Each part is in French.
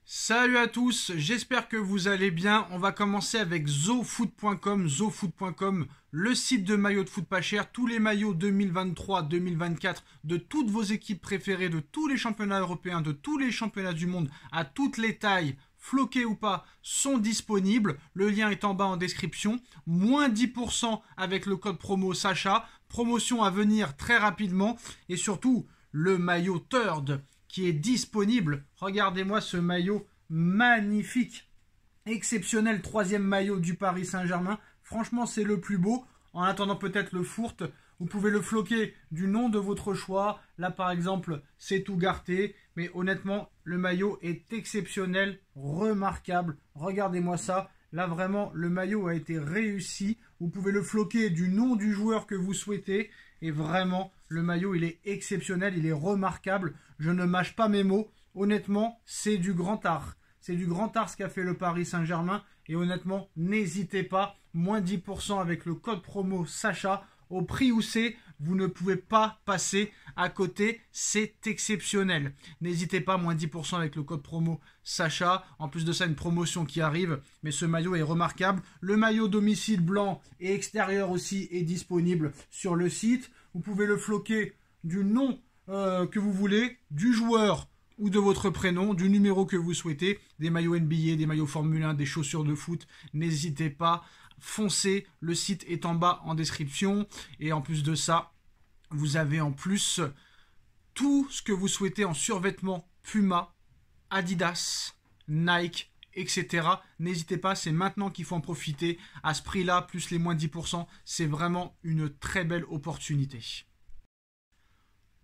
Salut à tous, j'espère que vous allez bien. On va commencer avec zofoot.com. Zofoot.com, le site de maillots de foot pas cher. Tous les maillots 2023-2024 de toutes vos équipes préférées, de tous les championnats européens, de tous les championnats du monde, à toutes les tailles, floqués ou pas, sont disponibles. Le lien est en bas en description. Moins 10% avec le code promo Sacha. Promotion à venir très rapidement. Et surtout, le maillot Third qui est disponible. Regardez-moi ce maillot magnifique, exceptionnel, troisième maillot du Paris Saint-Germain. Franchement, c'est le plus beau. En attendant peut-être le fourth, vous pouvez le floquer du nom de votre choix. Là, par exemple, c'est Ugarte. Mais honnêtement, le maillot est exceptionnel, remarquable. Regardez-moi ça. Là, vraiment, le maillot a été réussi. Vous pouvez le floquer du nom du joueur que vous souhaitez. Et vraiment, le maillot, il est exceptionnel, il est remarquable. Je ne mâche pas mes mots. Honnêtement, c'est du grand art. C'est du grand art ce qu'a fait le Paris Saint-Germain. Et honnêtement, n'hésitez pas. Moins 10% avec le code promo Sacha. Au prix où c'est, vous ne pouvez pas passer à côté. C'est exceptionnel. N'hésitez pas, moins 10% avec le code promo Sacha. En plus de ça, une promotion qui arrive. Mais ce maillot est remarquable. Le maillot domicile blanc et extérieur aussi est disponible sur le site. Vous pouvez le floquer du nom que vous voulez, du joueur ou de votre prénom, du numéro que vous souhaitez, des maillots NBA, des maillots Formule 1, des chaussures de foot. N'hésitez pas, foncez, le site est en bas en description. Et en plus de ça, vous avez en plus tout ce que vous souhaitez en survêtements Puma, Adidas, Nike, etc. N'hésitez pas, c'est maintenant qu'il faut en profiter. À ce prix-là, plus les moins 10%, c'est vraiment une très belle opportunité.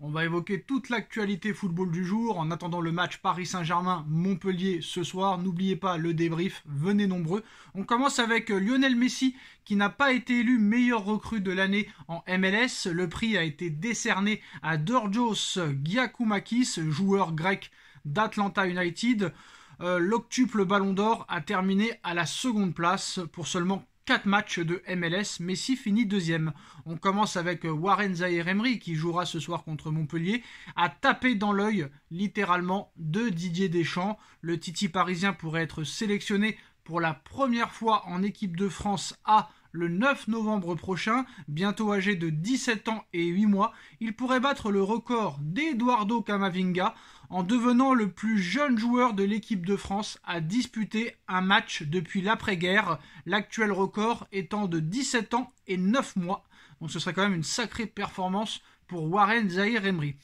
On va évoquer toute l'actualité football du jour en attendant le match Paris Saint-Germain-Montpellier ce soir. N'oubliez pas le débrief, venez nombreux. On commence avec Lionel Messi qui n'a pas été élu meilleur recrue de l'année en MLS. Le prix a été décerné à Georgios Giakoumakis, joueur grec d'Atlanta United. L'octuple Ballon d'Or a terminé à la seconde place pour seulement 4 matchs de MLS. Messi finit deuxième. On commence avec Warren Zaïre-Emery qui jouera ce soir contre Montpellier, a tapé dans l'œil littéralement de Didier Deschamps. Le Titi parisien pourrait être sélectionné pour la première fois en équipe de France A le 9 novembre prochain. Bientôt âgé de 17 ans et 8 mois, il pourrait battre le record d'Eduardo Camavinga en devenant le plus jeune joueur de l'équipe de France à disputer un match depuis l'après-guerre, l'actuel record étant de 17 ans et 9 mois. Donc ce serait quand même une sacrée performance pour Warren Zaïre-Emery.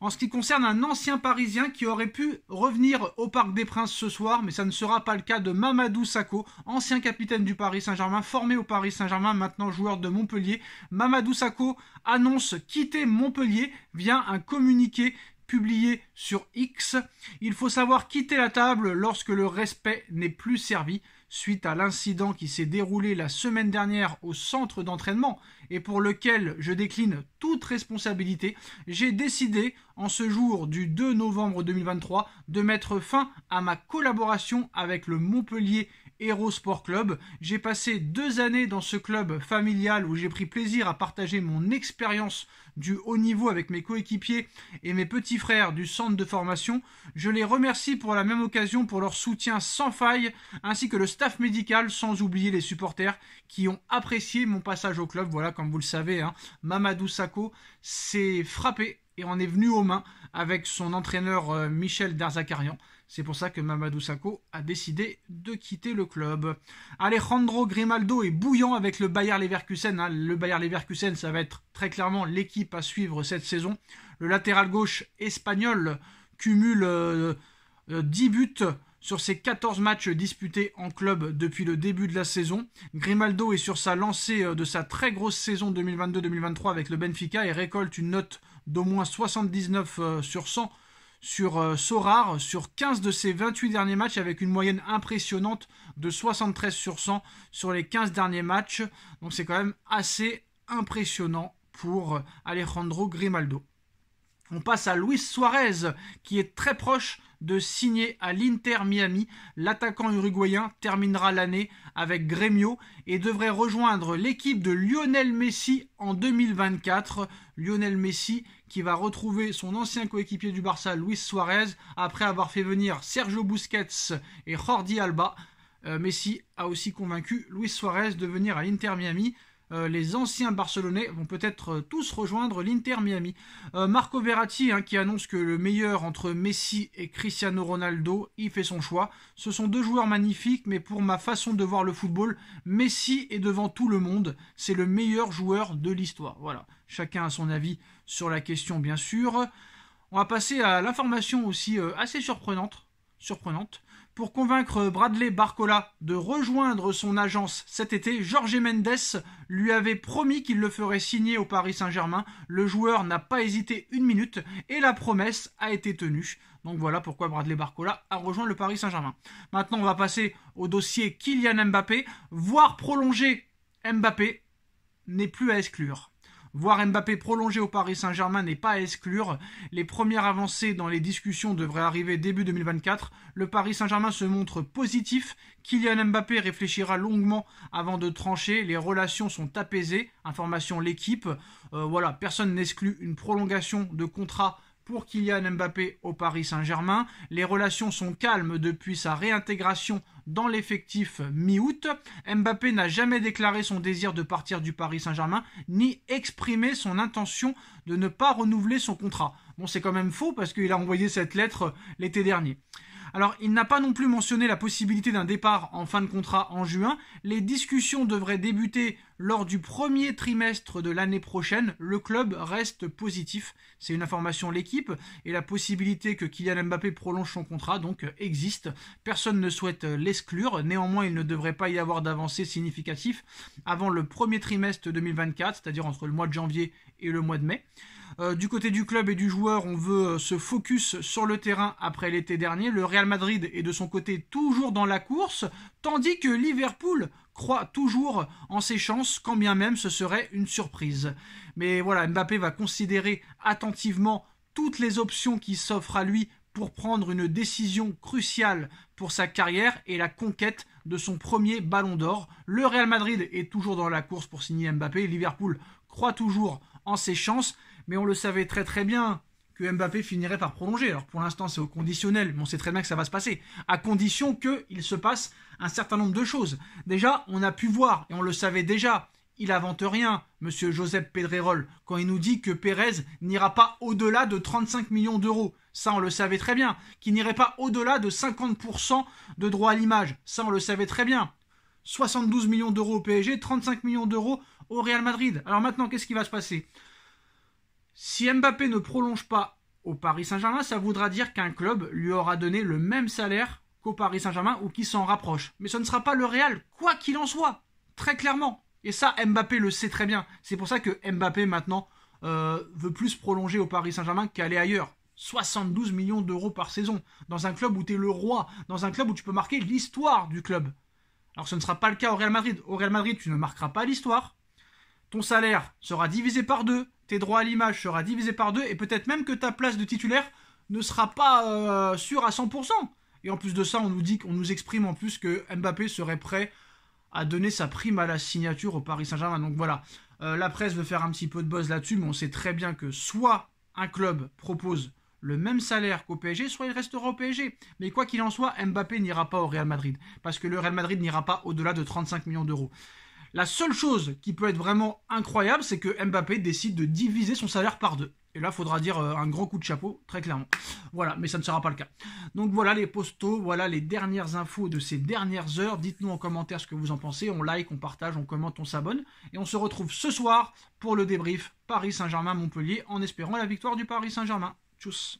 En ce qui concerne un ancien Parisien qui aurait pu revenir au Parc des Princes ce soir, mais ça ne sera pas le cas de Mamadou Sakho, ancien capitaine du Paris Saint-Germain, formé au Paris Saint-Germain, maintenant joueur de Montpellier. Mamadou Sakho annonce quitter Montpellier via un communiqué publié sur X. Il faut savoir quitter la table lorsque le respect n'est plus servi. Suite à l'incident qui s'est déroulé la semaine dernière au centre d'entraînement et pour lequel je décline toute responsabilité, j'ai décidé, en ce jour du 2 novembre 2023, de mettre fin à ma collaboration avec le Montpellier Hérault Sport Club. J'ai passé 2 années dans ce club familial où j'ai pris plaisir à partager mon expérience du haut niveau avec mes coéquipiers et mes petits frères du centre de formation. Je les remercie pour la même occasion pour leur soutien sans faille, ainsi que le staff médical, sans oublier les supporters qui ont apprécié mon passage au club. Voilà, comme vous le savez, Mamadou Sakho s'est frappé et en est venu aux mains avec son entraîneur Michel Derzakarian. C'est pour ça que Mamadou Sakho a décidé de quitter le club. Alejandro Grimaldo est bouillant avec le Bayer Leverkusen. Le Bayer Leverkusen, ça va être très clairement l'équipe à suivre cette saison. Le latéral gauche espagnol cumule 10 buts sur ses 14 matchs disputés en club depuis le début de la saison. Grimaldo est sur sa lancée de sa très grosse saison 2022-2023 avec le Benfica et récolte une note d'au moins 79 sur 100 sur Sorare, sur 15 de ses 28 derniers matchs, avec une moyenne impressionnante de 73 sur 100 sur les 15 derniers matchs. Donc c'est quand même assez impressionnant pour Alejandro Grimaldo. On passe à Luis Suarez, qui est très proche de signer à l'Inter Miami. L'attaquant uruguayen terminera l'année avec Grêmio et devrait rejoindre l'équipe de Lionel Messi en 2024. Lionel Messi qui va retrouver son ancien coéquipier du Barça, Luis Suarez, après avoir fait venir Sergio Busquets et Jordi Alba. Messi a aussi convaincu Luis Suarez de venir à l'Inter Miami. Les anciens Barcelonais vont peut-être tous rejoindre l'Inter Miami. Marco Verratti qui annonce que le meilleur entre Messi et Cristiano Ronaldo, il fait son choix. Ce sont deux joueurs magnifiques, mais pour ma façon de voir le football, Messi est devant tout le monde. C'est le meilleur joueur de l'histoire. Voilà, chacun a son avis sur la question bien sûr. On va passer à l'information aussi assez surprenante. Pour convaincre Bradley Barcola de rejoindre son agence cet été, Jorge Mendes lui avait promis qu'il le ferait signer au Paris Saint-Germain. Le joueur n'a pas hésité une minute et la promesse a été tenue. Donc voilà pourquoi Bradley Barcola a rejoint le Paris Saint-Germain. Maintenant, on va passer au dossier Kylian Mbappé. Voir prolonger Mbappé n'est plus à exclure. Voir Mbappé prolonger au Paris Saint-Germain n'est pas à exclure. Les premières avancées dans les discussions devraient arriver début 2024. Le Paris Saint-Germain se montre positif. Kylian Mbappé réfléchira longuement avant de trancher. Les relations sont apaisées. Information l'équipe. Voilà, personne n'exclut une prolongation de contrat pour Kylian Mbappé au Paris Saint-Germain. Les relations sont calmes depuis sa réintégration dans l'effectif mi-août. Mbappé n'a jamais déclaré son désir de partir du Paris Saint-Germain, ni exprimé son intention de ne pas renouveler son contrat. Bon, c'est quand même faux parce qu'il a envoyé cette lettre l'été dernier. Alors, il n'a pas non plus mentionné la possibilité d'un départ en fin de contrat en juin. Les discussions devraient débuter lors du premier trimestre de l'année prochaine. Le club reste positif. C'est une information l'équipe. Et la possibilité que Kylian Mbappé prolonge son contrat donc existe. Personne ne souhaite l'exclure. Néanmoins, il ne devrait pas y avoir d'avancée significative avant le premier trimestre 2024, c'est-à-dire entre le mois de janvier et le mois de mai. Du côté du club et du joueur, on veut se focus sur le terrain après l'été dernier. Le Real Madrid est de son côté toujours dans la course, tandis que Liverpool croit toujours en ses chances, quand bien même ce serait une surprise. Mais voilà, Mbappé va considérer attentivement toutes les options qui s'offrent à lui pour prendre une décision cruciale pour sa carrière et la conquête de son premier ballon d'or. Le Real Madrid est toujours dans la course pour signer Mbappé. Liverpool croit toujours en ses chances. Mais on le savait très très bien que Mbappé finirait par prolonger. Alors pour l'instant c'est au conditionnel, mais on sait très bien que ça va se passer. À condition qu'il se passe un certain nombre de choses. Déjà, on a pu voir, et on le savait déjà, il invente rien, monsieur Josep Pedrerol, quand il nous dit que Pérez n'ira pas au-delà de 35 millions d'euros. Ça, on le savait très bien. Qu'il n'irait pas au-delà de 50% de droit à l'image. Ça, on le savait très bien. 72 millions d'euros au PSG, 35 millions d'euros au Real Madrid. Alors maintenant, qu'est-ce qui va se passer ? Si Mbappé ne prolonge pas au Paris Saint-Germain, ça voudra dire qu'un club lui aura donné le même salaire qu'au Paris Saint-Germain ou qui s'en rapproche. Mais ce ne sera pas le Real, quoi qu'il en soit, très clairement. Et ça, Mbappé le sait très bien. C'est pour ça que Mbappé maintenant veut plus prolonger au Paris Saint-Germain qu'aller ailleurs. 72 millions d'euros par saison, dans un club où tu es le roi, dans un club où tu peux marquer l'histoire du club. Alors ce ne sera pas le cas au Real Madrid. Au Real Madrid, tu ne marqueras pas l'histoire. Ton salaire sera divisé par 2. Tes droits à l'image sera divisé par 2 et peut-être même que ta place de titulaire ne sera pas sûre à 100%. Et en plus de ça, on nous exprime en plus que Mbappé serait prêt à donner sa prime à la signature au Paris Saint-Germain. Donc voilà, la presse veut faire un petit peu de buzz là-dessus, mais on sait très bien que soit un club propose le même salaire qu'au PSG, soit il restera au PSG. Mais quoi qu'il en soit, Mbappé n'ira pas au Real Madrid, parce que le Real Madrid n'ira pas au-delà de 35 millions d'euros. La seule chose qui peut être vraiment incroyable, c'est que Mbappé décide de diviser son salaire par 2. Et là, il faudra dire un grand coup de chapeau, très clairement. Voilà, mais ça ne sera pas le cas. Donc voilà les postos, voilà les dernières infos de ces dernières heures. Dites-nous en commentaire ce que vous en pensez. On like, on partage, on commente, on s'abonne. Et on se retrouve ce soir pour le débrief Paris Saint-Germain-Montpellier en espérant la victoire du Paris Saint-Germain. Tchuss.